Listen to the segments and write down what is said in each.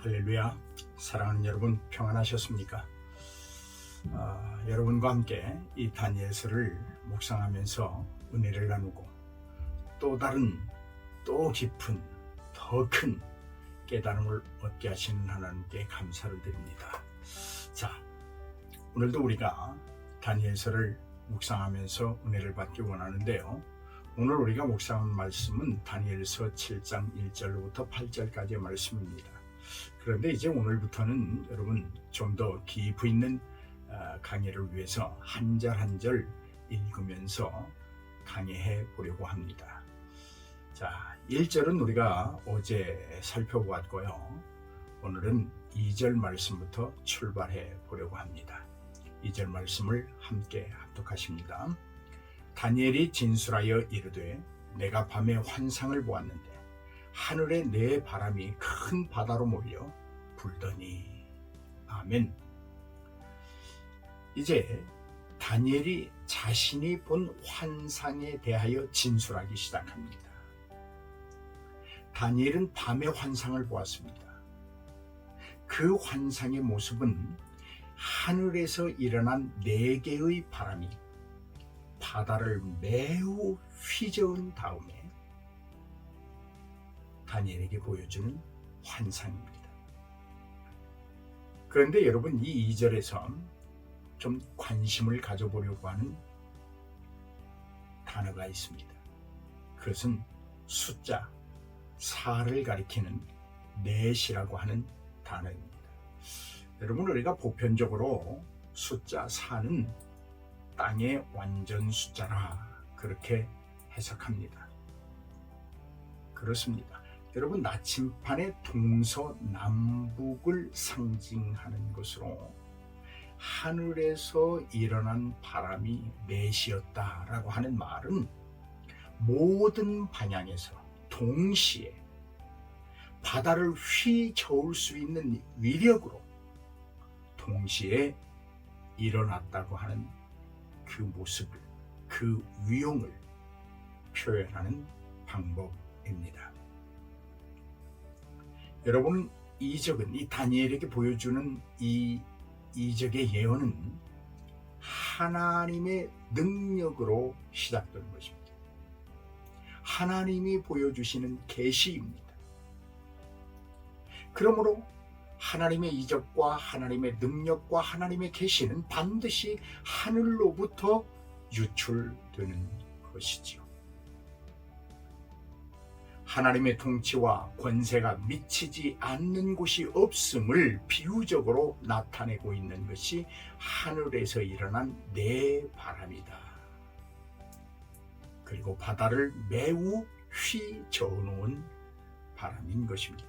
할렐루야. 사랑하는 여러분, 평안하셨습니까? 여러분과 함께 이 다니엘서를 묵상하면서 은혜를 나누고 또 다른 또 깊은 더 큰 깨달음을 얻게 하시는 하나님께 감사를 드립니다. 자, 오늘도 우리가 다니엘서를 묵상하면서 은혜를 받기 원하는데요. 오늘 우리가 묵상한 말씀은 다니엘서 7장 1절부터 8절까지의 말씀입니다. 그런데 이제 오늘부터는 여러분 좀 더 깊이 있는 강의를 위해서 한 절 한 절 읽으면서 강의해 보려고 합니다. 자, 1절은 우리가 어제 살펴보았고요. 오늘은 2절 말씀부터 출발해 보려고 합니다. 2절 말씀을 함께 합독하십니다. 다니엘이 진술하여 이르되 내가 밤에 환상을 보았는데 하늘에 네 바람이 큰 바다로 몰려 불더니. 아멘. 이제 다니엘이 자신이 본 환상에 대하여 진술하기 시작합니다. 다니엘은 밤에 환상을 보았습니다. 그 환상의 모습은 하늘에서 일어난 네 개의 바람이 바다를 매우 휘저은 다음에 다니엘에게 보여주는 환상입니다. 그런데 여러분, 이 2절에서 좀 관심을 가져보려고 하는 단어가 있습니다. 그것은 숫자 4를 가리키는 넷이라고 하는 단어입니다. 여러분, 우리가 보편적으로 숫자 4는 땅의 완전 숫자라 그렇게 해석합니다. 그렇습니다. 여러분, 나침판의 동서남북을 상징하는 것으로 하늘에서 일어난 바람이 넷이었다라고 하는 말은 모든 방향에서 동시에 바다를 휘저을 수 있는 위력으로 동시에 일어났다고 하는 그 모습을, 그 위용을 표현하는 방법입니다. 여러분, 이적은, 이 다니엘에게 보여주는 이 이적의 예언은 하나님의 능력으로 시작된 것입니다. 하나님이 보여주시는 계시입니다. 그러므로 하나님의 이적과 하나님의 능력과 하나님의 계시는 반드시 하늘로부터 유출되는 것이지요. 하나님의 통치와 권세가 미치지 않는 곳이 없음을 비유적으로 나타내고 있는 것이 하늘에서 일어난 네 바람이다. 그리고 바다를 매우 휘저어놓은 바람인 것입니다.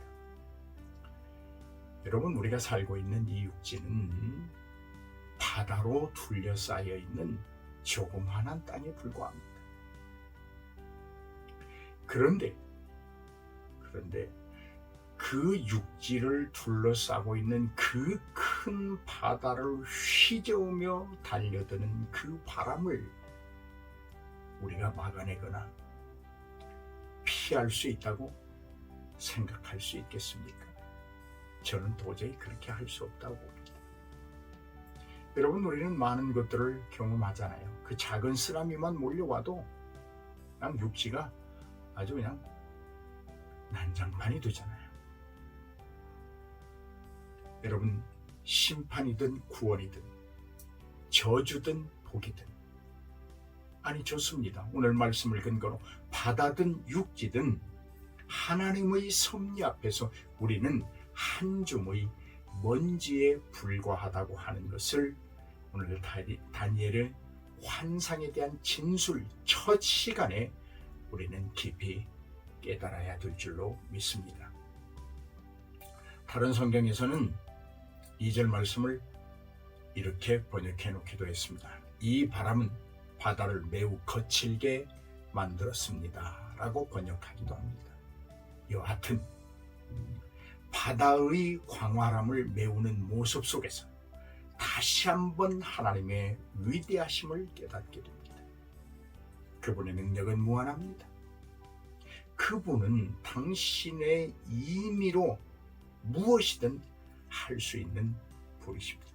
여러분, 우리가 살고 있는 이 육지는 바다로 둘러싸여 있는 조그마한 땅에 불과합니다. 그런데 그 육지를 둘러싸고 있는 그 큰 바다를 휘저으며 달려드는 그 바람을 우리가 막아내거나 피할 수 있다고 생각할 수 있겠습니까? 저는 도저히 그렇게 할 수 없다고 봅니다. 여러분, 우리는 많은 것들을 경험하잖아요. 그 작은 쓰나미만 몰려와도 그냥 육지가 아주 그냥 난장판이 되잖아요. 여러분, 심판이든 구원이든 저주든 복이든, 아니 좋습니다. 오늘 말씀을 근거로 바다든 육지든 하나님의 섭리 앞에서 우리는 한 줌의 먼지에 불과하다고 하는 것을 오늘 다니엘의 환상에 대한 진술 첫 시간에 우리는 깊이 깨달아야 될 줄로 믿습니다. 다른 성경에서는 2절 말씀을 이렇게 번역해 놓기도 했습니다. 이 바람은 바다를 매우 거칠게 만들었습니다 라고 번역하기도 합니다. 여하튼 바다의 광활함을 메우는 모습 속에서 다시 한번 하나님의 위대하심을 깨닫게 됩니다. 그분의 능력은 무한합니다. 그분은 당신의 임의로 무엇이든 할 수 있는 분이십니다.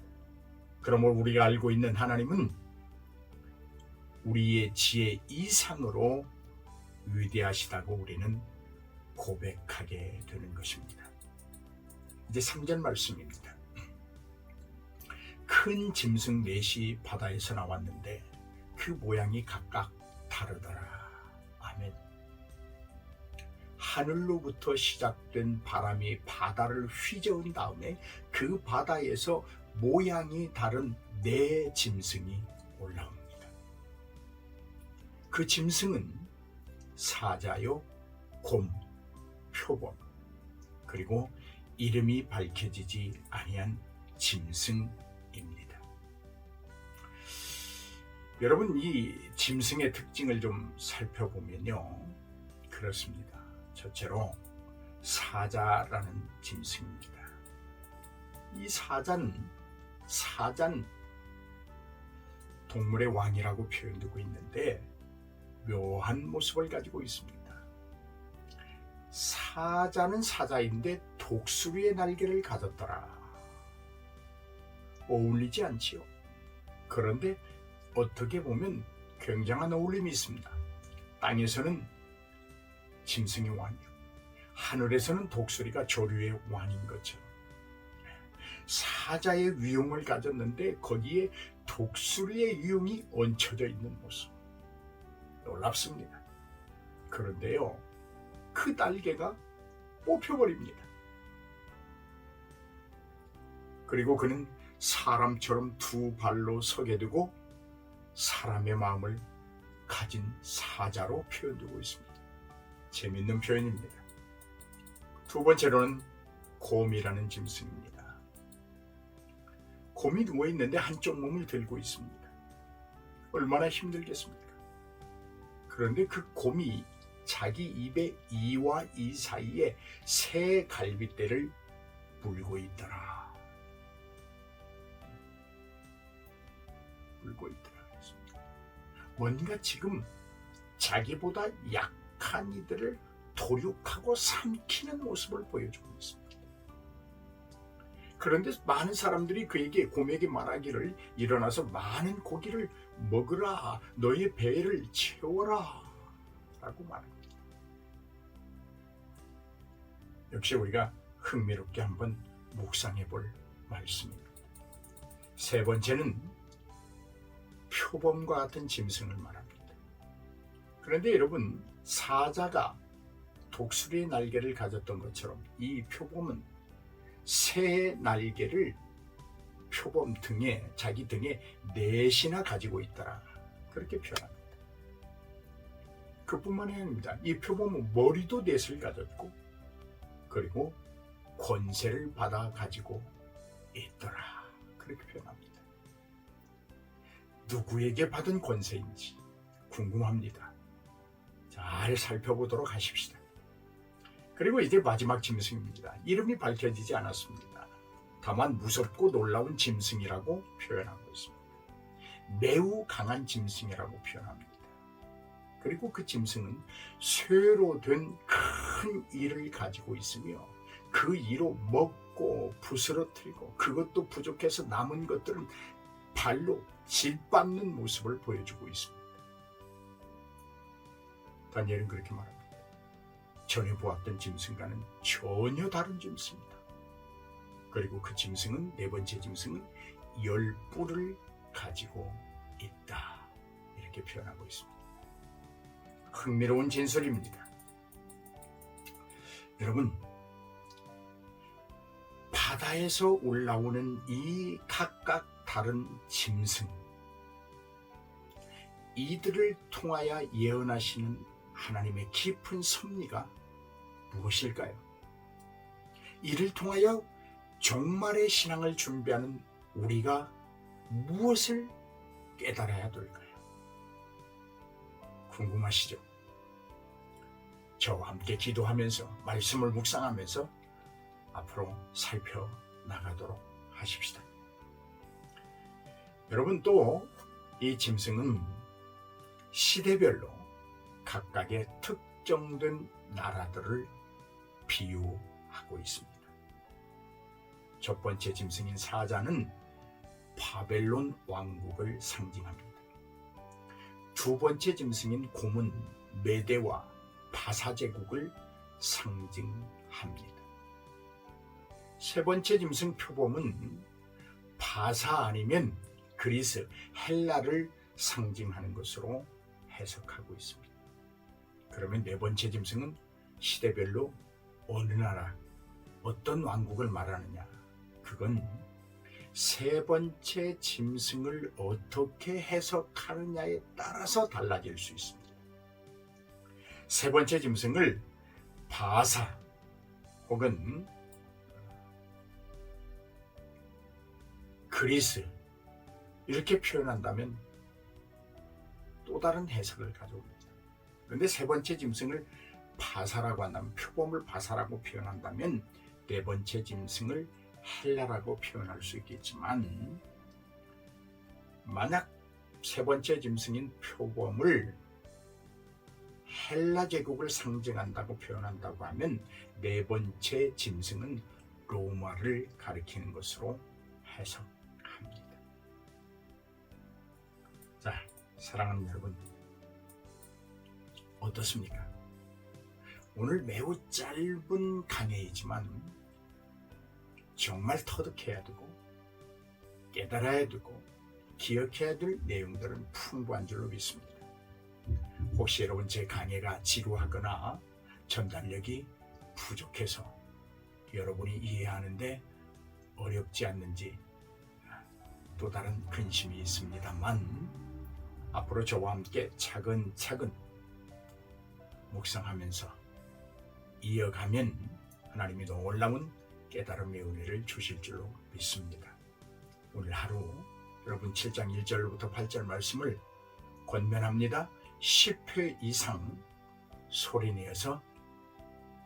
그러므로 우리가 알고 있는 하나님은 우리의 지혜 이상으로 위대하시다고 우리는 고백하게 되는 것입니다. 이제 3절 말씀입니다. 큰 짐승 넷이 바다에서 나왔는데 그 모양이 각각 다르더라. 아멘. 하늘로부터 시작된 바람이 바다를 휘저은 다음에 그 바다에서 모양이 다른 네 짐승이 올라옵니다. 그 짐승은 사자요, 곰, 표범, 그리고 이름이 밝혀지지 아니한 짐승입니다. 여러분, 이 짐승의 특징을 좀 살펴보면요, 그렇습니다. 첫째로 사자라는 짐승입니다. 이 사자는 동물의 왕이라고 표현되고 있는데 묘한 모습을 가지고 있습니다. 사자는 사자인데 독수리의 날개를 가졌더라. 어울리지 않지요. 그런데 어떻게 보면 굉장한 어울림이 있습니다. 땅에서는 짐승이 왕이요, 하늘에서는 독수리가 조류의 왕인 것처럼 사자의 위용을 가졌는데 거기에 독수리의 위용이 얹혀져 있는 모습, 놀랍습니다. 그런데요, 그 날개가 뽑혀버립니다. 그리고 그는 사람처럼 두 발로 서게 되고 사람의 마음을 가진 사자로 표현되고 있습니다. 재밌는 표현입니다. 두 번째로는 곰이라는 짐승입니다. 곰이 누워있는데 한쪽 몸을 들고 있습니다. 얼마나 힘들겠습니까? 그런데 그 곰이 자기 입의 이와 이 사이에 새 갈빗대를 물고 있더라. 물고 있더라. 뭔가 지금 자기보다 약한 이들을 도륙하고 삼키는 모습을 보여주고 있습니다. 그런데 많은 사람들이 그에게, 곰에게 말하기를 일어나서 많은 고기를 먹으라, 너의 배를 채워라 라고 말합니다. 역시 우리가 흥미롭게 한번 묵상해 볼 말씀입니다. 세 번째는 표범과 같은 짐승을 말합니다. 그런데 여러분, 사자가 독수리의 날개를 가졌던 것처럼 이 표범은 새의 날개를 표범 등에, 자기 등에 넷이나 가지고 있더라, 그렇게 표현합니다. 그뿐만이 아닙니다. 이 표범은 머리도 넷을 가졌고 그리고 권세를 받아 가지고 있더라, 그렇게 표현합니다. 누구에게 받은 권세인지 궁금합니다. 잘 살펴보도록 하십시다. 그리고 이제 마지막 짐승입니다. 이름이 밝혀지지 않았습니다. 다만 무섭고 놀라운 짐승이라고 표현하고 있습니다. 매우 강한 짐승이라고 표현합니다. 그리고 그 짐승은 쇠로 된 큰 이를 가지고 있으며 그 이로 먹고 부스러뜨리고 그것도 부족해서 남은 것들은 발로 짓밟는 모습을 보여주고 있습니다. 다니엘은 그렇게 말합니다. 전에 보았던 짐승과는 전혀 다른 짐승이다. 그리고 그 짐승은, 네 번째 짐승은 10뿔을 가지고 있다, 이렇게 표현하고 있습니다. 흥미로운 진술입니다. 여러분, 바다에서 올라오는 이 각각 다른 짐승, 이들을 통하여 예언하시는 하나님의 깊은 섭리가 무엇일까요? 이를 통하여 종말의 신앙을 준비하는 우리가 무엇을 깨달아야 될까요? 궁금하시죠? 저와 함께 기도하면서, 말씀을 묵상하면서 앞으로 살펴나가도록 하십시다. 여러분, 또 이 짐승은 시대별로 각각의 특정된 나라들을 비유하고 있습니다. 첫 번째 짐승인 사자는 바벨론 왕국을 상징합니다. 두 번째 짐승인 곰은 메대와 바사 제국을 상징합니다. 세 번째 짐승 표범은 바사 아니면 그리스, 헬라를 상징하는 것으로 해석하고 있습니다. 그러면 네 번째 짐승은 시대별로 어느 나라, 어떤 왕국을 말하느냐? 그건 세 번째 짐승을 어떻게 해석하느냐에 따라서 달라질 수 있습니다. 세 번째 짐승을 바사 혹은 그리스 이렇게 표현한다면 또 다른 해석을 가져옵니다. 그런데 세 번째 짐승을 바사라고 한다면, 표범을 바사라고 표현한다면 네 번째 짐승을 헬라라고 표현할 수 있겠지만, 만약 세 번째 짐승인 표범을 헬라 제국을 상징한다고 표현한다고 하면 네 번째 짐승은 로마를 가리키는 것으로 해석합니다. 자, 사랑하는 여러분, 어떻습니까? 오늘 매우 짧은 강의이지만 정말 터득해야 되고 깨달아야 되고 기억해야 될 내용들은 풍부한 줄로 믿습니다. 혹시 여러분 제 강의가 지루하거나 전달력이 부족해서 여러분이 이해하는데 어렵지 않는지 또 다른 근심이 있습니다만, 앞으로 저와 함께 차근차근 묵상하면서 이어가면 하나님이 놀라운 깨달음의 은혜를 주실 줄로 믿습니다. 오늘 하루 여러분 7장 1절부터 8절 말씀을 권면합니다. 10회 이상 소리내어서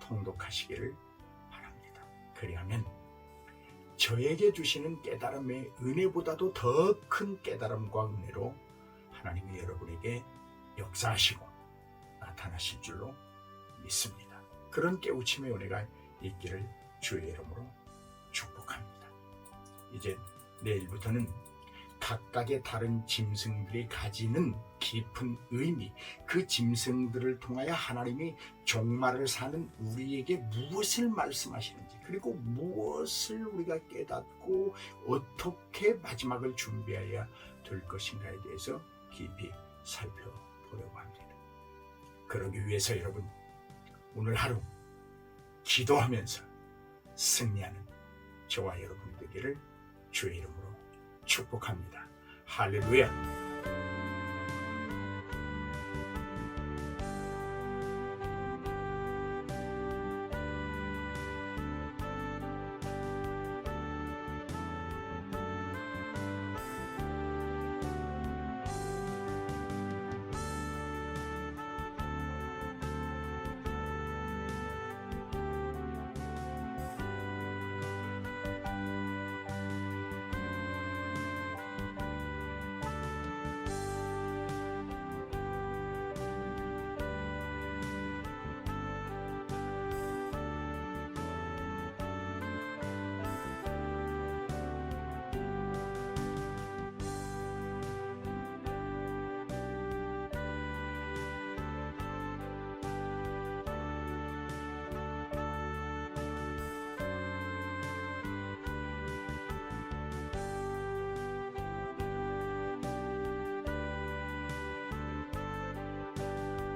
통독하시기를 바랍니다. 그리하면 저에게 주시는 깨달음의 은혜보다도 더 큰 깨달음과 은혜로 하나님이 여러분에게 역사하시고 나타나실 줄로 믿습니다. 그런 깨우침의 은혜가 있기를 주의 이름으로 축복합니다. 이제 내일부터는 각각의 다른 짐승들이 가지는 깊은 의미, 그 짐승들을 통하여 하나님이 종말을 사는 우리에게 무엇을 말씀하시는지, 그리고 무엇을 우리가 깨닫고 어떻게 마지막을 준비해야 될 것인가에 대해서 깊이 살펴보려고 합니다. 그러기 위해서 여러분, 오늘 하루 기도하면서 승리하는 저와 여러분이 되기를 주의 이름으로 축복합니다. 할렐루야.